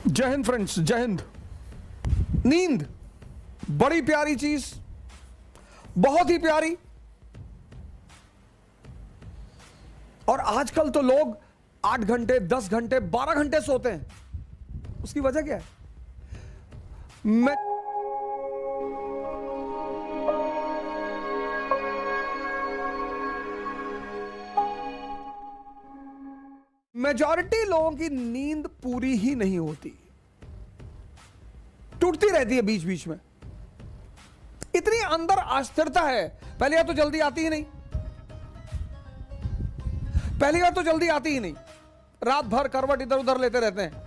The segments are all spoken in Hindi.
जय हिंद फ्रेंड्स, जय हिंद। नींद बड़ी प्यारी चीज, बहुत ही प्यारी। और आजकल तो लोग 8 घंटे, 10 घंटे, 12 घंटे सोते हैं। उसकी वजह क्या है? मेजॉरिटी लोगों की नींद पूरी ही नहीं होती, टूटती रहती है बीच बीच में। इतनी अंदर अस्थिरता है। पहली बार तो जल्दी आती ही नहीं, रात भर करवट इधर उधर लेते रहते हैं।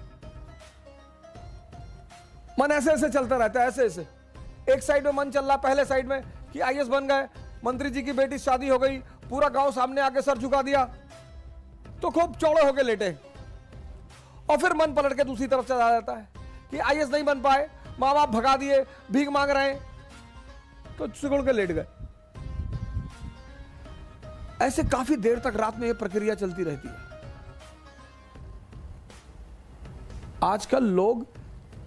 मन ऐसे ऐसे चलता रहता है, ऐसे ऐसे। एक साइड में मन चल रहा, पहले साइड में कि आईएएस बन गए, मंत्री जी की बेटी शादी हो गई, पूरा गांव सामने आके सर झुका दिया, तो खूब चौड़े होके लेटे। और फिर मन पलट के दूसरी तरफ चला जाता है कि आईएएस नहीं बन पाए, माँ बाप भगा दिए, भीख मांग रहे हैं, तो सिकुड़ के लेट गए। ऐसे काफी देर तक रात में यह प्रक्रिया चलती रहती है। आजकल लोग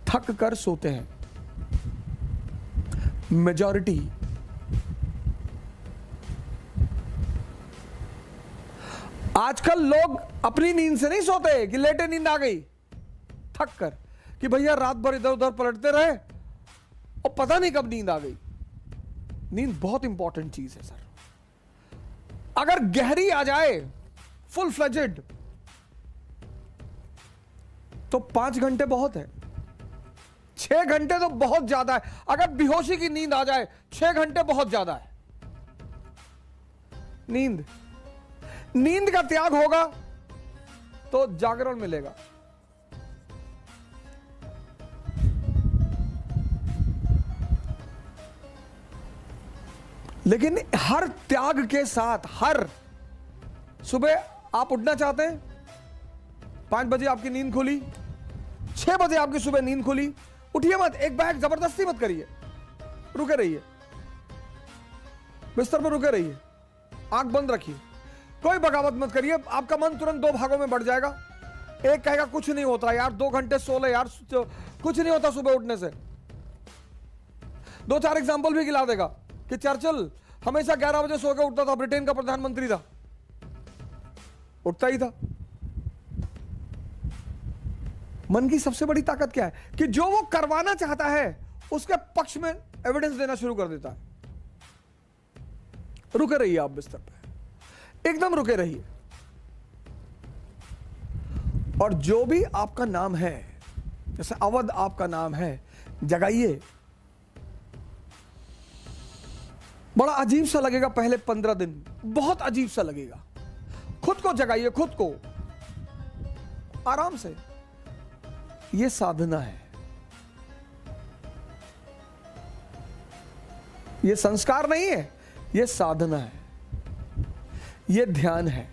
थक कर सोते हैं, मेजॉरिटी। आजकल लोग अपनी नींद से नहीं सोते कि लेटे नींद आ गई, थक कर कि भैया रात भर इधर उधर पलटते रहे और पता नहीं कब नींद आ गई। नींद बहुत इंपॉर्टेंट चीज है सर। अगर गहरी आ जाए, फुल फ्लेजेड, तो 5 घंटे बहुत है। 6 घंटे तो बहुत ज्यादा है। अगर बेहोशी की नींद आ जाए, 6 घंटे बहुत ज्यादा है। नींद का त्याग होगा तो जागरण मिलेगा। लेकिन हर त्याग के साथ, हर सुबह आप उठना चाहते हैं, 5 बजे आपकी नींद खुली, 6 बजे आपकी सुबह नींद खुली, उठिए मत, एक बैग जबरदस्ती मत करिए, रुके रहिए, बिस्तर पर रुके रहिए, आंख बंद रखिए, कोई बगावत मत करिए। आपका मन तुरंत 2 भागों में बढ़ जाएगा। एक कहेगा कुछ नहीं होता यार, 2 घंटे सो ले यार, कुछ नहीं होता सुबह उठने से। 2-4 एग्जाम्पल भी गिला देगा कि चर्चिल हमेशा 11 बजे सो के उठता था, ब्रिटेन का प्रधानमंत्री था, उठता ही था। मन की सबसे बड़ी ताकत क्या है कि जो वो करवाना चाहता है उसके पक्ष में एविडेंस देना शुरू कर देता है। रुके रहिए आप बिस्तर पे, एकदम रुके रहिए। और जो भी आपका नाम है, जैसे अवध आपका नाम है, जगाइए। बड़ा अजीब सा लगेगा पहले 15 दिन, बहुत अजीब सा लगेगा। खुद को जगाइए, खुद को आराम से। यह साधना है, यह संस्कार नहीं है, यह साधना है, यह ध्यान है।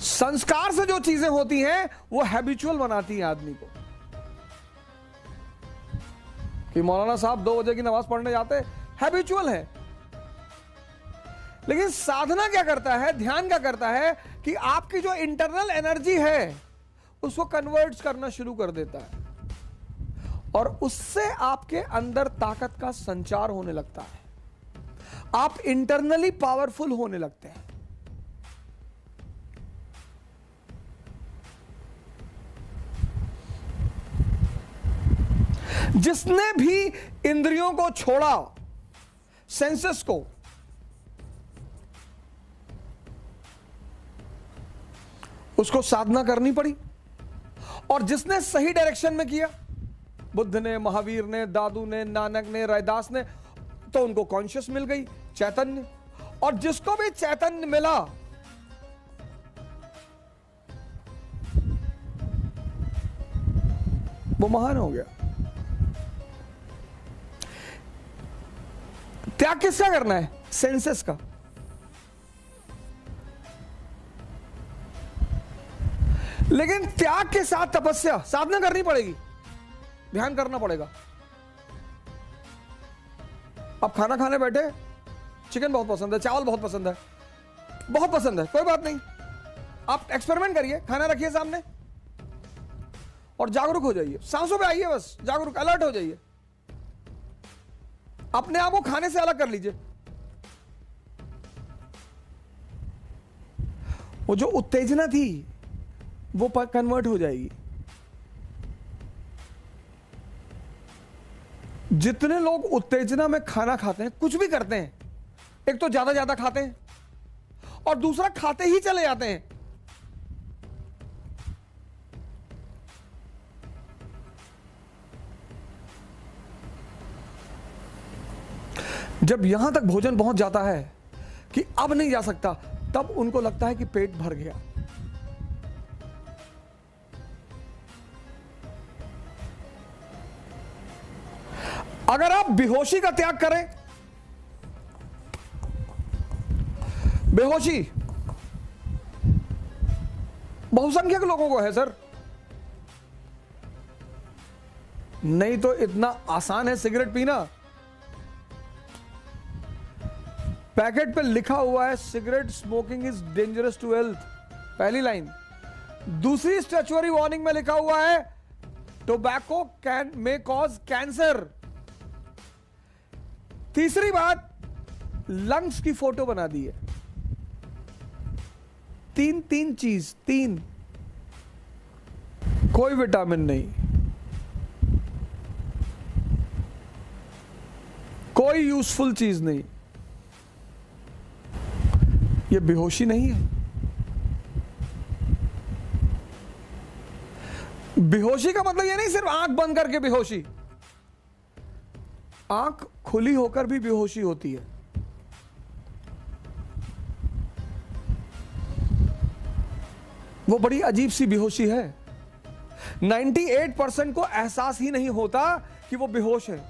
संस्कार से जो चीजें होती हैं वो हैबिचुअल बनाती हैं आदमी को। कि मौलाना साहब 2 बजे की नमाज पढ़ने जाते, हैबिचुअल है। लेकिन साधना क्या करता है, ध्यान क्या करता है कि आपकी जो इंटरनल एनर्जी है उसको कन्वर्ट करना शुरू कर देता है, और उससे आपके अंदर ताकत का संचार होने लगता है। आप इंटरनली पावरफुल होने लगते हैं। जिसने भी इंद्रियों को छोड़ा, सेंसेस को, उसको साधना करनी पड़ी। और जिसने सही डायरेक्शन में किया, बुद्ध ने, महावीर ने, दादू ने, नानक ने, रैदास ने, तो उनको कॉन्शियस मिल गई, चैतन्य। और जिसको भी चैतन्य मिला, वो महान हो गया। त्याग किसका करना है? सेंसेस का। लेकिन त्याग के साथ तपस्या, साधना करनी पड़ेगी, ध्यान करना पड़ेगा। आप खाना खाने बैठे, चिकन बहुत पसंद है, चावल बहुत पसंद है, बहुत पसंद है, कोई बात नहीं, आप एक्सपेरिमेंट करिए, खाना रखिए सामने और जागरूक हो जाइए, सांसों पे आइए, बस जागरूक अलर्ट हो जाइए, अपने आप को खाने से अलग कर लीजिए। वो जो उत्तेजना थी वो कन्वर्ट हो जाएगी। जितने लोग उत्तेजना में खाना खाते हैं, कुछ भी करते हैं, एक तो ज्यादा खाते हैं और दूसरा खाते ही चले जाते हैं। जब यहां तक भोजन पहुंच जाता है कि अब नहीं जा सकता, तब उनको लगता है कि पेट भर गया। अगर आप बेहोशी का त्याग करें, बेहोशी बहुसंख्यक लोगों को है सर, नहीं तो इतना आसान है सिगरेट पीना। पैकेट पे लिखा हुआ है cigarette smoking is dangerous to health, पहली लाइन। दूसरी स्टैच्यूटरी वार्निंग में लिखा हुआ है tobacco can may cause cancer. तीसरी बात, लंग्स की फोटो बना दी है। तीन चीज, कोई विटामिन नहीं, कोई यूजफुल चीज नहीं, ये बेहोशी नहीं है। बेहोशी का मतलब ये नहीं सिर्फ आंख बंद करके बेहोशी, आंख खुली होकर भी बेहोशी होती है। वो बड़ी अजीब सी बेहोशी है। 98% को एहसास ही नहीं होता कि वो बेहोश है।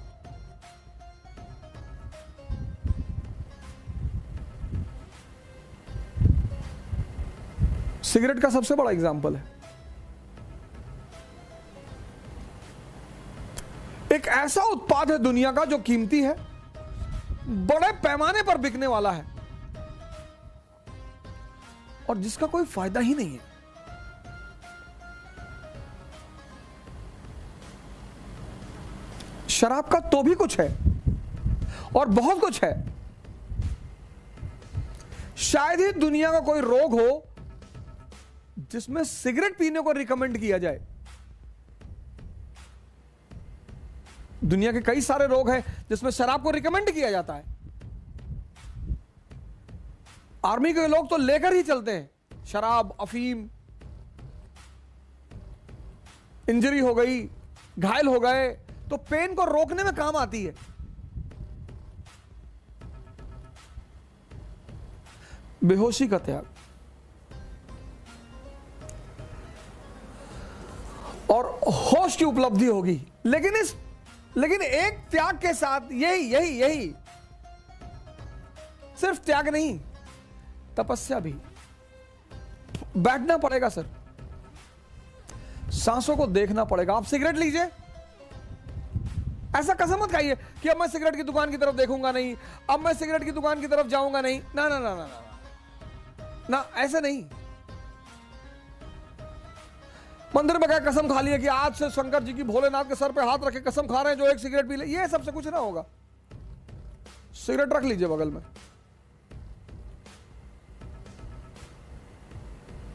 सिगरेट का सबसे बड़ा एग्जाम्पल है। एक ऐसा उत्पाद है दुनिया का जो कीमती है, बड़े पैमाने पर बिकने वाला है और जिसका कोई फायदा ही नहीं है। शराब का तो भी कुछ है और बहुत कुछ है। शायद ही दुनिया का कोई रोग हो जिसमें सिगरेट पीने को रिकमेंड किया जाए। दुनिया के कई सारे रोग हैं जिसमें शराब को रिकमेंड किया जाता है। आर्मी के लोग तो लेकर ही चलते हैं शराब, अफीम। इंजरी हो गई, घायल हो गए तो पेन को रोकने में काम आती है। बेहोशी का त्याग और होश की उपलब्धि होगी। लेकिन एक त्याग के साथ यही सिर्फ त्याग नहीं, तपस्या भी। बैठना पड़ेगा सर, सांसों को देखना पड़ेगा। आप सिगरेट लीजिए, ऐसा कसम मत खाइए कि अब मैं सिगरेट की दुकान की तरफ देखूंगा नहीं, अब मैं सिगरेट की दुकान की तरफ जाऊंगा नहीं। ना ना ना ना ना ना, ऐसे नहीं। मंदिर में गए, कसम खा लिया कि आज से शंकर जी की, भोलेनाथ के सर पे हाथ रखे कसम खा रहे हैं जो एक सिगरेट पी ले, ये सबसे कुछ ना होगा। सिगरेट रख लीजिए बगल में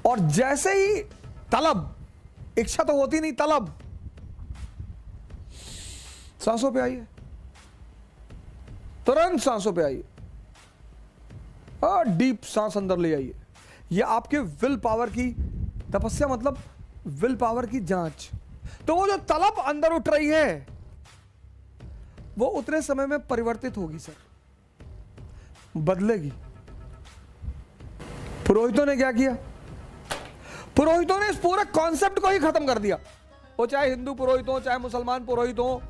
और जैसे ही तलब, इच्छा तो होती नहीं, तलब, सांसों पे आइए, तुरंत सांसों पे आइए और डीप सांस अंदर ले आइए। ये आपके विल पावर की तपस्या, मतलब विल पावर की जांच। तो वो जो तलब अंदर उठ रही है वो उतने समय में परिवर्तित होगी सर, बदलेगी। पुरोहितों ने क्या किया? पुरोहितों ने इस पूरे कॉन्सेप्ट को ही खत्म कर दिया। वो चाहे हिंदू पुरोहित हो, चाहे मुसलमान पुरोहित हो,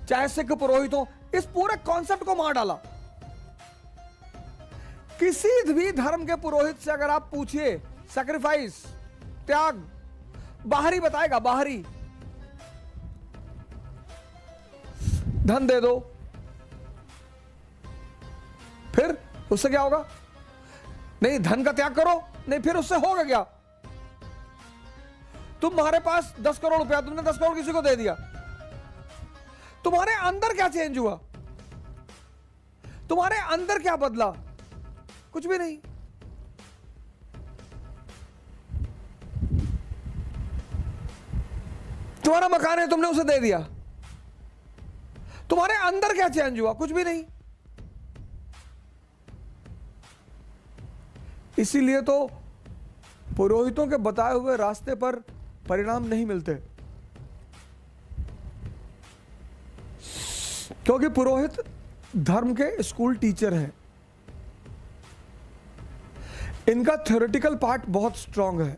चाहे सिख पुरोहित हो, इस पूरे कॉन्सेप्ट को मार डाला। किसी भी धर्म के पुरोहित से अगर आप पूछिए, सैक्रिफाइस, त्याग, बाहरी बताएगा, बाहरी। धन दे दो, फिर उससे क्या होगा? नहीं धन का त्याग करो, नहीं फिर उससे होगा क्या? तुम्हारे पास 10 करोड़ रुपया, तुमने 10 करोड़ किसी को दे दिया, तुम्हारे अंदर क्या चेंज हुआ? तुम्हारे अंदर क्या बदला? कुछ भी नहीं। तुम्हारा मकान है, तुमने उसे दे दिया, तुम्हारे अंदर क्या चेंज हुआ? कुछ भी नहीं। इसीलिए तो पुरोहितों के बताए हुए रास्ते पर परिणाम नहीं मिलते, क्योंकि पुरोहित धर्म के स्कूल टीचर हैं। इनका थ्योरेटिकल पार्ट बहुत स्ट्रांग है,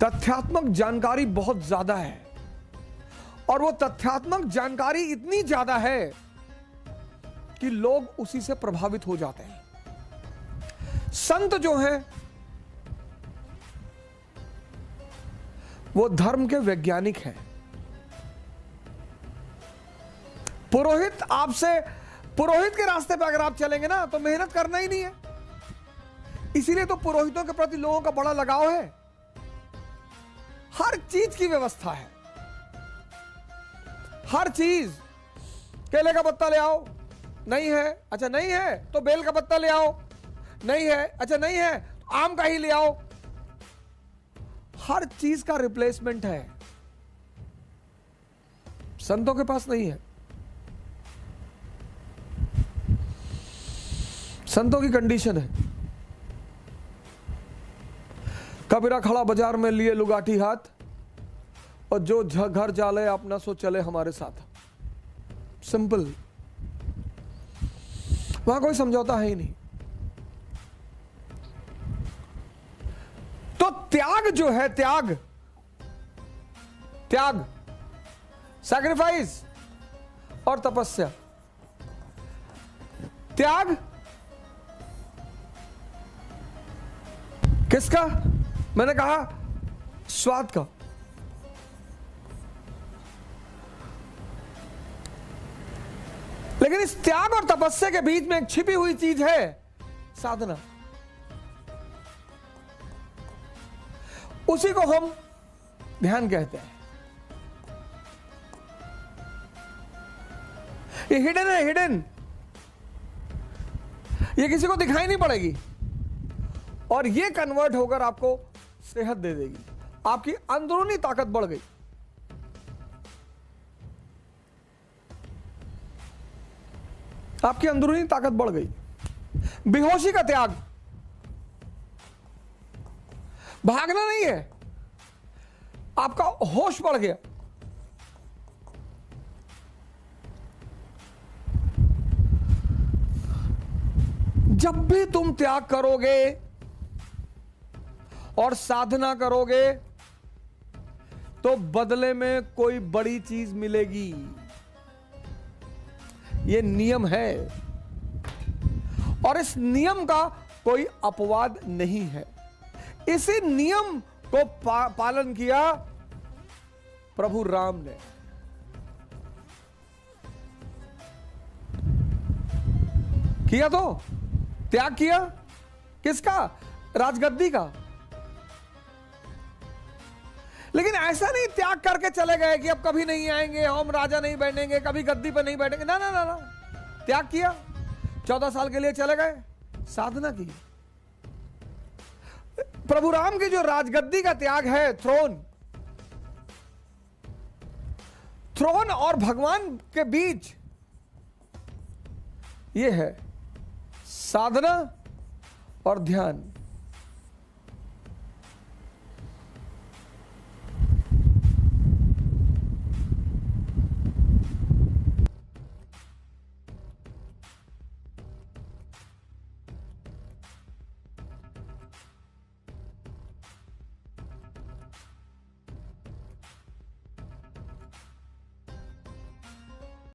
तथ्यात्मक जानकारी बहुत ज्यादा है, और वो तथ्यात्मक जानकारी इतनी ज्यादा है कि लोग उसी से प्रभावित हो जाते हैं। संत जो हैं वो धर्म के वैज्ञानिक हैं। पुरोहित पुरोहित के रास्ते पे अगर आप चलेंगे ना तो मेहनत करना ही नहीं है। इसीलिए तो पुरोहितों के प्रति लोगों का बड़ा लगाव है। हर चीज की व्यवस्था है, हर चीज। केले का पत्ता ले आओ, नहीं है, अच्छा नहीं है तो बेल का पत्ता ले आओ, नहीं है, अच्छा नहीं है तो आम का ही ले आओ। हर चीज का रिप्लेसमेंट है, संतों के पास नहीं है। संतों की कंडीशन है, कबीरा खड़ा बाजार में लिए लुगाटी हाथ, और जो घर जाले अपना सो चले हमारे साथ। सिंपल, वहां कोई समझौता है ही नहीं। तो त्याग जो है, त्याग सैक्रिफाइस और तपस्या। त्याग किसका? मैंने कहा स्वाद का। लेकिन इस त्याग और तपस्या के बीच में एक छिपी हुई चीज है, साधना। उसी को हम ध्यान कहते हैं। ये हिडन है, हिडन। ये किसी को दिखाई नहीं पड़ेगी, और ये कन्वर्ट होकर आपको सेहत दे देगी। आपकी अंदरूनी ताकत बढ़ गई। आपकी अंदरूनी ताकत बढ़ गई। बेहोशी का त्याग, भागना नहीं है, आपका होश बढ़ गया। जब भी तुम त्याग करोगे और साधना करोगे तो बदले में कोई बड़ी चीज मिलेगी। यह नियम है, और इस नियम का कोई अपवाद नहीं है। इसी नियम को पालन किया प्रभु राम ने। किया, तो त्याग किया। किसका? राजगद्दी का। लेकिन ऐसा नहीं त्याग करके चले गए कि अब कभी नहीं आएंगे, हम राजा नहीं बैठेंगे, कभी गद्दी पर नहीं बैठेंगे। ना ना ना ना, त्याग किया। 14 साल के लिए चले गए, साधना की। प्रभु राम की जो राजगद्दी का त्याग है, थ्रोन और भगवान के बीच ये है साधना और ध्यान।